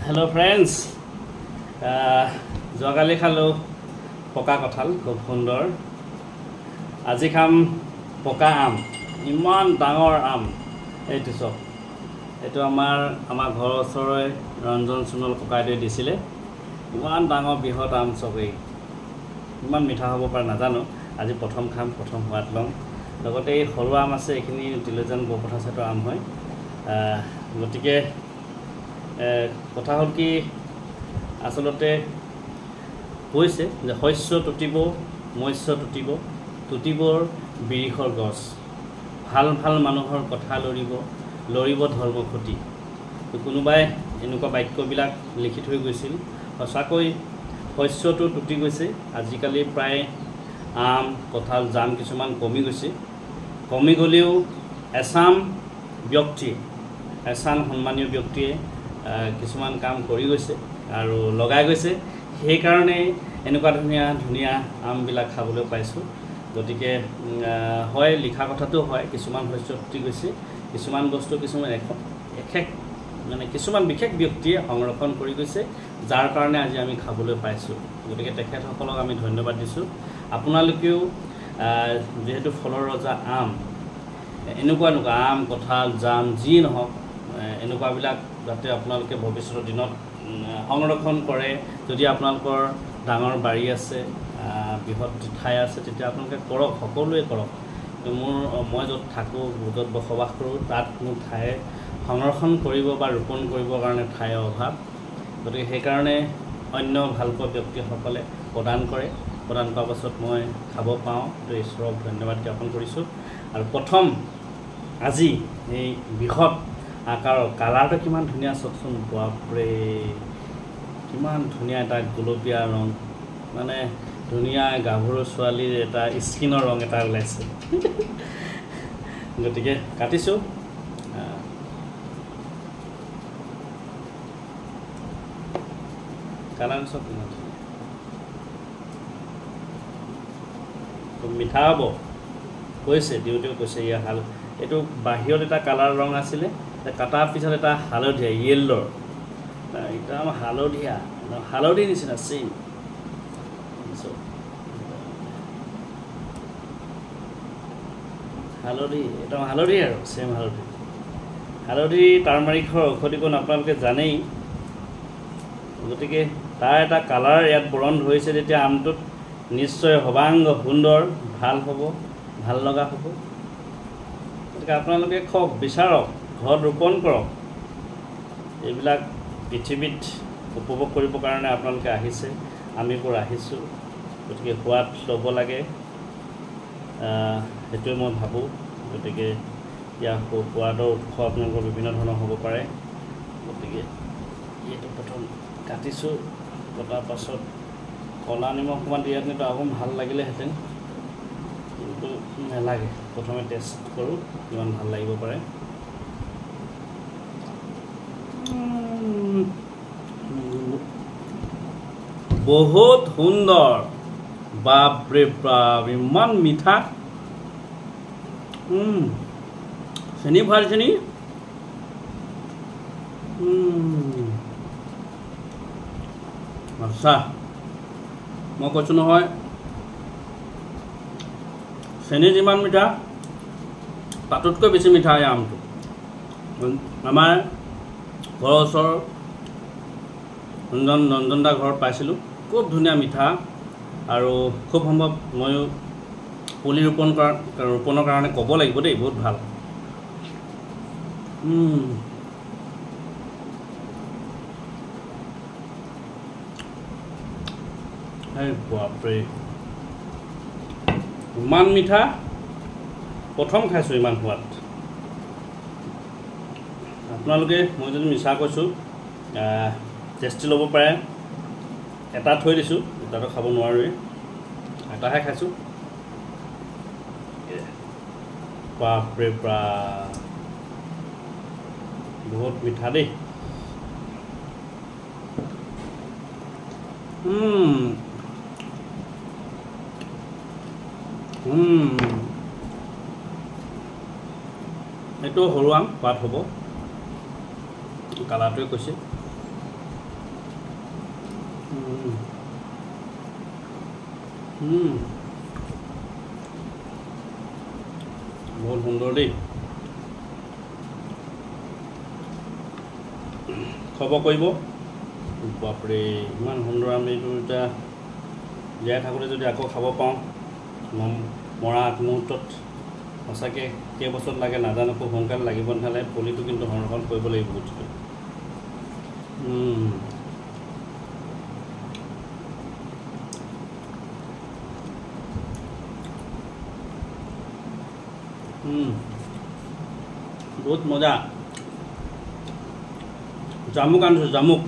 Hello friends, যোৱাকালি খালো পকা কঁঠাল খুব সুন্দৰ। আজি খাম পকা আম, ইমান ডাঙৰ আম। এইটো চব এইটো আমাৰ ঘৰৰ ওচৰৰে ৰঞ্জন সোণোৱাল ককাইদেৱে দিছিলে। ইমান ডাঙৰ বৃহৎ আম চব, এই ইমান মিঠা হ'ব পাৰে নাজানো। আজি প্ৰথম খাম, প্ৰথম সোৱাদ ল'ম। লগতে এই সৰু আম আছে, এইখিনি তিলোজান বৰপথাৰ চাইডৰ আম হয়। গতিকে কথা হ'ল কি, আচলতে কৈছে যে শস্য টুটিব মৎস্য টুটিব, টুটিবৰ বিৰিখৰ গছ, ভাল ভাল মানুহৰ কথা লৰিব, লৰিব ধৰ্ম ক্ষতি। কোনোবাই এনেকুৱা বাক্যবিলাক লিখি থৈ গৈছিল। সঁচাকৈ শস্যটো টুটি গৈছে। আজিকালি প্ৰায় আম কঁঠাল জাম কিছুমান কমি গৈছে। কমি গ'লেও এচাম ব্যক্তি, এচাম সন্মানীয় ব্যক্তিয়ে কিছুমান কাম কৰি গৈছে আৰু লগাই গৈছে। সেইকাৰণে এনেকুৱা ধুনীয়া ধুনীয়া আমবিলাক খাবলৈ পাইছোঁ। গতিকে হয়, লিখা কথাটো হয়, কিছুমান শস্য টুটি গৈছে, কিছুমান বস্তু কিছুমান বিশেষ ব্যক্তিয়ে সংৰক্ষণ কৰি গৈছে, যাৰ কাৰণে আজি আমি খাবলৈ পাইছোঁ। গতিকে তেখেতসকলক আমি ধন্যবাদ দিছোঁ। আপোনালোকেও যিহেতু ফলৰ ৰজা আম, এনেকুৱা আম কঁঠাল জাম যি নহওক, এনেকুৱাবিলাক যাতে আপোনালোকে ভৱিষ্যতৰ দিনত সংৰক্ষণ কৰে। যদি আপোনালোকৰ ডাঙৰ বাৰী আছে, বৃহৎ ঠাই আছে, তেতিয়া আপোনালোকে কৰক, সকলোৱে কৰক। মই য'ত থাকোঁ, য'ত বসবাস কৰোঁ, তাত মোৰ ঠাই সংৰক্ষণ কৰিব বা ৰোপণ কৰিবৰ কাৰণে ঠাইৰ অভাৱ। গতিকে সেইকাৰণে অন্য ভালপোৱা ব্যক্তিসকলে প্ৰদান কৰে। প্ৰদান কৰাৰ পাছত মই খাব পাওঁ, তো ঈশ্বৰক ধন্যবাদ জ্ঞাপন কৰিছোঁ। আৰু প্ৰথম আজি এই বৃহৎ আকাৰৰ, কালাৰটো কিমান ধুনীয়া চাওকচোন, বাপৰে কিমান ধুনীয়া এটা গোলপীয়া ৰং, মানে ধুনীয়া গাভৰু ছোৱালীৰ এটা স্কিনৰ ৰং এটা ওলাইছে। গতিকে কাটিছোঁ। কালাৰ চব কিমান খুব মিঠা হ'ব কৈছে, দেউতাও কৈছে। ইয়াৰ এইটো বাহিৰত এটা কালাৰ ৰং আছিলে, কাটাৰ পিছত এটা হালধীয়া য়েল্লোৰ, একদম হালধীয়া, হালধি নিচিনা চেম। হালধি, একদম হালধি আৰু চেম হালধি টাৰ্মাৰিকৰ ঔষধি গুণ আপোনালোকে জানেই। গতিকে তাৰ এটা কালাৰ ইয়াত বৰণ ধৰিছে, তেতিয়া আমটোত নিশ্চয় সৰ্বাংগ সুন্দৰ, ভাল হ'ব, ভাল লগা হ'ব। গতিকে আপোনালোকে খাওক, বিচাৰক, ঘৰত ৰোপণ কৰক। এইবিলাক পৃথিৱীত উপভোগ কৰিবৰ কাৰণে আপোনালোকে আহিছে, আমিবোৰ আহিছোঁ। গতিকে সোৱাদ ল'ব লাগে, সেইটোৱে মই ভাবোঁ। গতিকে ইয়াৰ সোৱাদৰ উৎস আপোনালোকৰ বিভিন্ন ধৰণৰ হ'ব পাৰে। গতিকে এইটো প্ৰথম কাটিছোঁ, কটাৰ পাছত ক'লা নিমখ অকণমান দিয়াত কিন্তু আকৌ ভাল লাগিলেহেঁতেন, কিন্তু নালাগে। প্ৰথমে টেষ্ট কৰোঁ কিমান ভাল লাগিব পাৰে। বহুত সুন্দৰ, বাপৰে বাপ, ইমান মিঠা। চেনি ভাল, চেনি আচ্ছা, মই কৈছোঁ নহয়, চেনি যিমান মিঠা তাতোতকৈ বেছি মিঠা এই আমটো। আমাৰ ঘৰৰ ওচৰৰ ৰঞ্জন দা ঘৰত পাইছিলোঁ, খুব ধুনীয়া মিঠা। আৰু খুব সম্ভৱ ময়ো পুলি ৰোপণৰ কাৰণে ক'ব লাগিব দেই, বহুত ভাল। এই বাপৰে, ইমান মিঠা, প্ৰথম খাইছোঁ ইমান সোৱাদ। আপোনালোকে, মই যদি মিছা কৈছোঁ, টেষ্টি ল'ব পাৰে। এটা থৈ দিছোঁ, এটাতো খাব নোৱাৰোৱেই, এটাহে খাইছোঁ। বাপৰে বাপ, বহুত মিঠা দেই। এইটো সৰু আম, সোৱাদ হ'ব, কালাৰটোৱে কৈছে। বহুত সুন্দৰ দেই। খবৰ কৰিব। বাপৰে ইমান সুন্দৰ আম এইটো এতিয়া জীয়াই থাকোঁতে যদি আকৌ খাব পাওঁ মৰা আগমুহূৰ্তত সঁচাকৈ কেইবছৰ লাগে নাজানো, খুব সোনকালে লাগিব নহ'লে পুলিটো কিন্তু সংৰক্ষণ কৰিব লাগিব বস্তুটো। বহুত মজা। জামুক আনিছোঁ, জামুক।